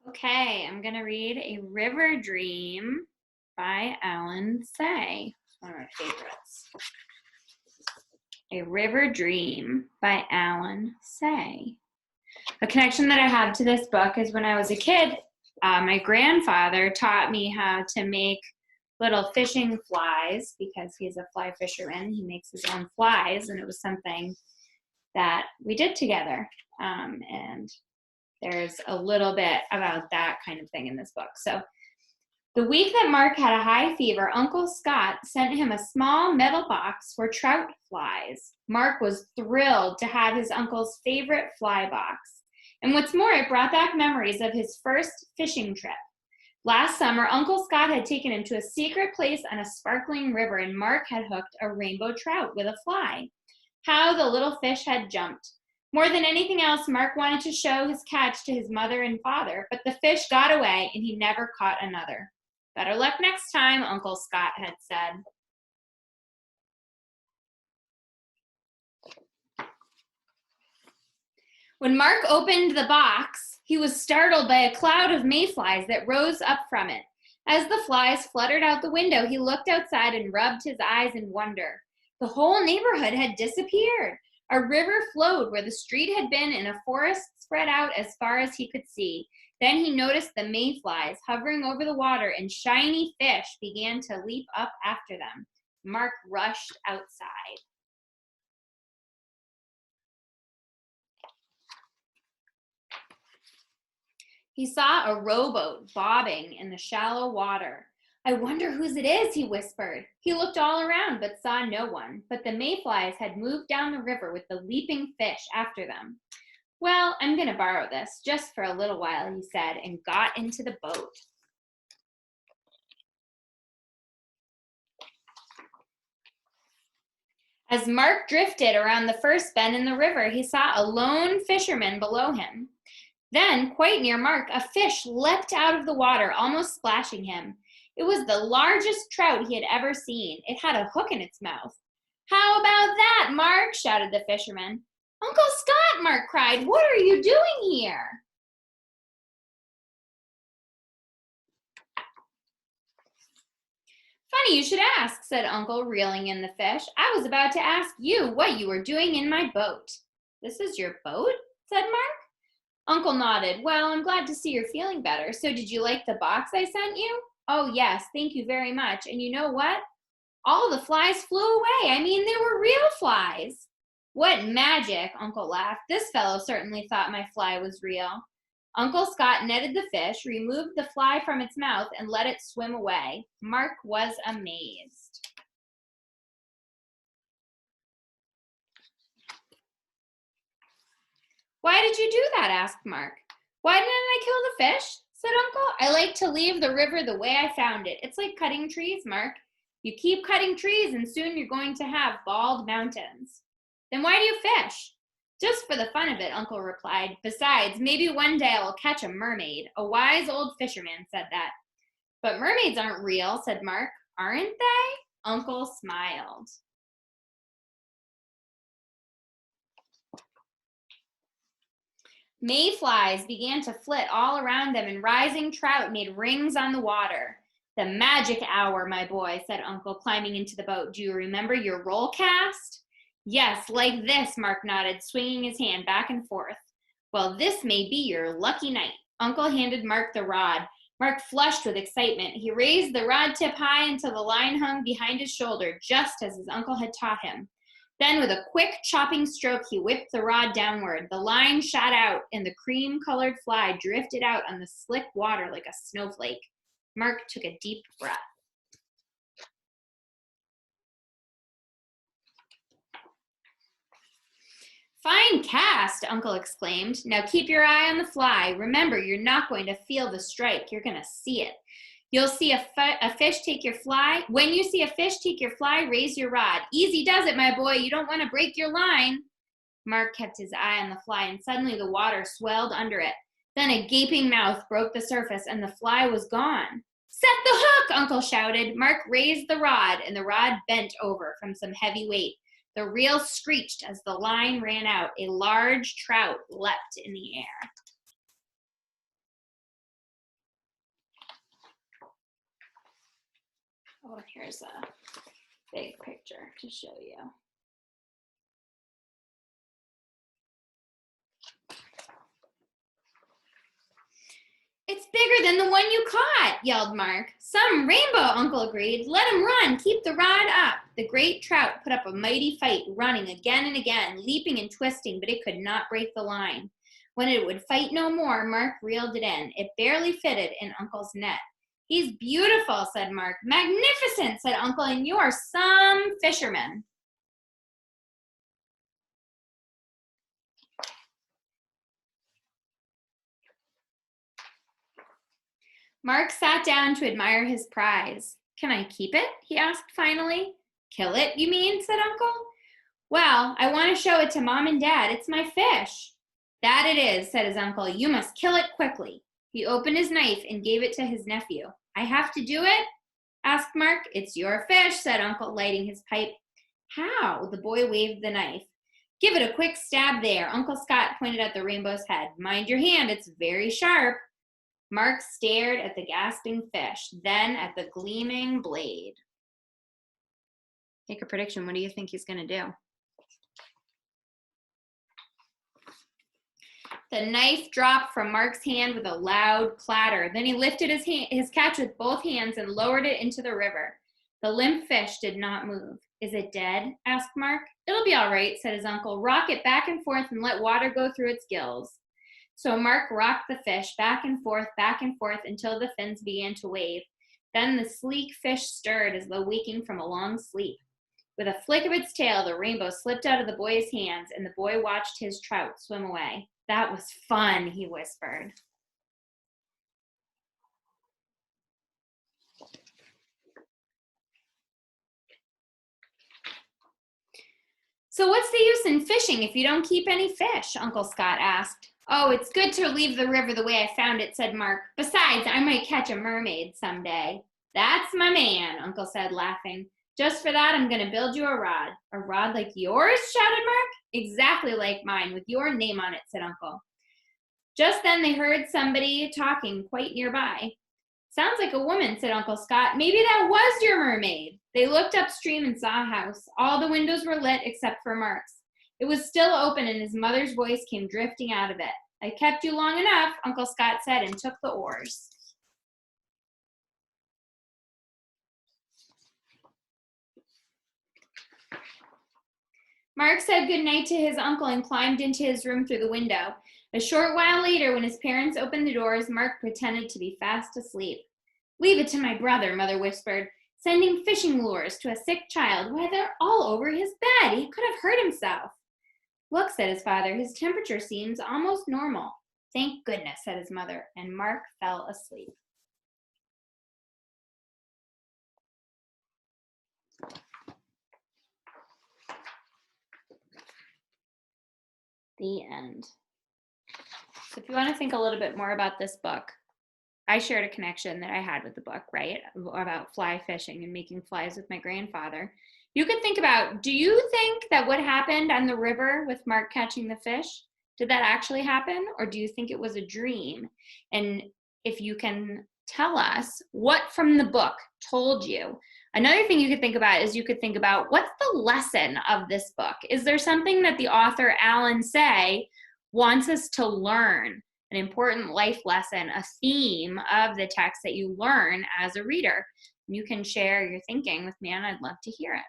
Okay, I'm going to read A River Dream by Alan Say. It's one of my favorites. A River Dream by Alan Say. A connection that I have to this book is when I was a kid, my grandfather taught me how to make little fishing flies because he's a fly fisherman. He makes his own flies, and it was something that we did together. And there's a little bit about that kind of thing in this book. So the week that Mark had a high fever, Uncle Scott sent him a small metal box for trout flies. Mark was thrilled to have his uncle's favorite fly box. And what's more, it brought back memories of his first fishing trip. Last summer, Uncle Scott had taken him to a secret place on a sparkling river, and Mark had hooked a rainbow trout with a fly. How the little fish had jumped. More than anything else, Mark wanted to show his catch to his mother and father, but the fish got away and he never caught another. Better luck next time, Uncle Scott had said. When Mark opened the box, he was startled by a cloud of mayflies that rose up from it. As the flies fluttered out the window, he looked outside and rubbed his eyes in wonder. The whole neighborhood had disappeared. A river flowed where the street had been, and a forest spread out as far as he could see. Then he noticed the mayflies hovering over the water, and shiny fish began to leap up after them. Mark rushed outside. He saw a rowboat bobbing in the shallow water. I wonder whose it is, he whispered. He looked all around but saw no one, but the mayflies had moved down the river with the leaping fish after them. Well, I'm going to borrow this just for a little while, he said, and got into the boat. As Mark drifted around the first bend in the river, he saw a lone fisherman below him. Then, quite near Mark, a fish leapt out of the water, almost splashing him. It was the largest trout he had ever seen. It had a hook in its mouth. How about that, Mark? Shouted the fisherman. Uncle Scott, Mark cried. What are you doing here? Funny you should ask, said Uncle, reeling in the fish. I was about to ask you what you were doing in my boat. This is your boat? Said Mark. Uncle nodded. Well, I'm glad to see you're feeling better. So did you like the box I sent you? Oh, yes, thank you very much. And you know what? All the flies flew away. I mean, they were real flies. What magic, Uncle laughed. This fellow certainly thought my fly was real. Uncle Scott netted the fish, removed the fly from its mouth, and let it swim away. Mark was amazed. Why did you do that? Asked Mark. Why didn't I kill the fish? Said Uncle. I like to leave the river the way I found it. It's like cutting trees, Mark. You keep cutting trees and soon you're going to have bald mountains. Then why do you fish? Just for the fun of it, Uncle replied. Besides, maybe one day I will catch a mermaid. A wise old fisherman said that. But mermaids aren't real, said Mark. Aren't they? Uncle smiled. Mayflies began to flit all around them, and rising trout made rings on the water. The magic hour, my boy, said Uncle, climbing into the boat. Do you remember your roll cast? Yes, like this, Mark nodded, swinging his hand back and forth. Well, this may be your lucky night. Uncle handed Mark the rod. Mark flushed with excitement. He raised the rod tip high until the line hung behind his shoulder, just as his uncle had taught him. Then, with a quick chopping stroke, he whipped the rod downward. The line shot out, and the cream-colored fly drifted out on the slick water like a snowflake. Mark took a deep breath. Fine cast, Uncle exclaimed. Now keep your eye on the fly. Remember, you're not going to feel the strike. You're going to see it. You'll see a fish take your fly. When you see a fish take your fly, raise your rod. Easy does it, my boy. You don't want to break your line. Mark kept his eye on the fly, and suddenly the water swelled under it. Then a gaping mouth broke the surface, and the fly was gone. Set the hook, Uncle shouted. Mark raised the rod, and the rod bent over from some heavy weight. The reel screeched as the line ran out. A large trout leapt in the air. Oh, and here's a big picture to show you. It's bigger than the one you caught, yelled Mark. Some rainbow, Uncle agreed. Let him run. Keep the rod up. The great trout put up a mighty fight, running again and again, leaping and twisting, but it could not break the line. When it would fight no more, Mark reeled it in. It barely fitted in Uncle's net. He's beautiful, said Mark. Magnificent, said Uncle, and you're some fisherman. Mark sat down to admire his prize. Can I keep it? He asked finally. Kill it, you mean? Said Uncle. Well, I want to show it to Mom and Dad. It's my fish. That it is, said his uncle. You must kill it quickly. He opened his knife and gave it to his nephew. I have to do it? Asked Mark. It's your fish, said Uncle, lighting his pipe. How? The boy waved the knife. Give it a quick stab there. Uncle Scott pointed at the rainbow's head. Mind your hand, it's very sharp. Mark stared at the gasping fish, then at the gleaming blade. Make a prediction. What do you think he's going to do? The knife dropped from Mark's hand with a loud clatter. Then he lifted his catch with both hands and lowered it into the river. The limp fish did not move. Is it dead? Asked Mark. It'll be all right, said his uncle. Rock it back and forth and let water go through its gills. So Mark rocked the fish back and forth until the fins began to wave. Then the sleek fish stirred as though waking from a long sleep. With a flick of its tail, the rainbow slipped out of the boy's hands, and the boy watched his trout swim away. That was fun, he whispered. So what's the use in fishing if you don't keep any fish? Uncle Scott asked. Oh, it's good to leave the river the way I found it, said Mark. Besides, I might catch a mermaid someday. That's my man, Uncle said, laughing. Just for that, I'm going to build you a rod. A rod like yours? Shouted Mark. Exactly like mine, with your name on it, said Uncle. Just then they heard somebody talking quite nearby. Sounds like a woman, said Uncle Scott. Maybe that was your mermaid. They looked upstream and saw a house. All the windows were lit except for Mark's. It was still open, and his mother's voice came drifting out of it. I kept you long enough, Uncle Scott said, and took the oars. Mark said goodnight to his uncle and climbed into his room through the window. A short while later, when his parents opened the doors, Mark pretended to be fast asleep. Leave it to my brother, Mother whispered. Sending fishing lures to a sick child. Why, they're all over his bed. He could have hurt himself. Look, said his father, his temperature seems almost normal. Thank goodness, said his mother, and Mark fell asleep. The end. So if you want to think a little bit more about this book, I shared a connection that I had with the book, right? About fly fishing and making flies with my grandfather. You could think about, do you think that what happened on the river with Mark catching the fish, did that actually happen? Or do you think it was a dream? And if you can tell us what from the book told you. Another thing you could think about is you could think about, what's the lesson of this book? Is there something that the author, Alan Say, wants us to learn? An important life lesson, a theme of the text that you learn as a reader. You can share your thinking with me, and I'd love to hear it.